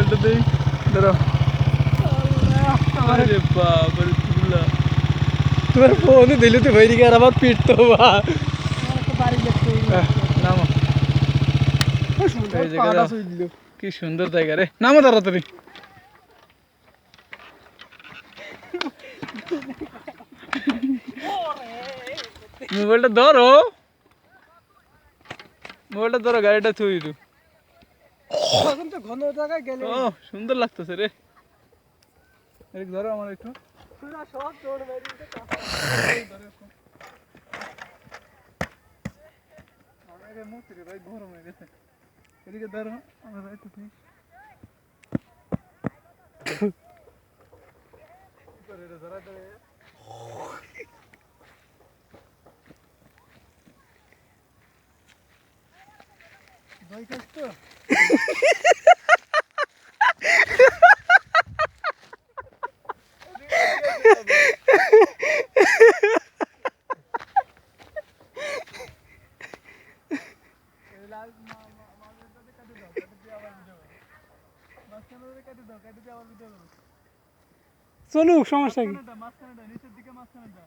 এটা দেই ধরো আরে বাপ রে তুলা তোমার ফোন দিলে তো ভেরি গের আবার পিটতো বা নামো এই জায়গা কি সুন্দর জায়গা রে নামো তাড়াতাড়ি মোবাইলটা ধরো গাড়িটা থুই দু এখন তো ঘন জায়গায় গেলে ও সুন্দর লাগতেছে রে এদিকে ধরো আমার একটু পুরা সব দৌড় মারি আরে মুতি রে ভাই গরম হয়ে গেছে এদিকে ধরো আমার একটু ঠিক এটা ধরা ধরে ভাই কষ্ট চলুক সমস্যা কি মাঝখানেটা নিচের দিকে মাঝখানেটা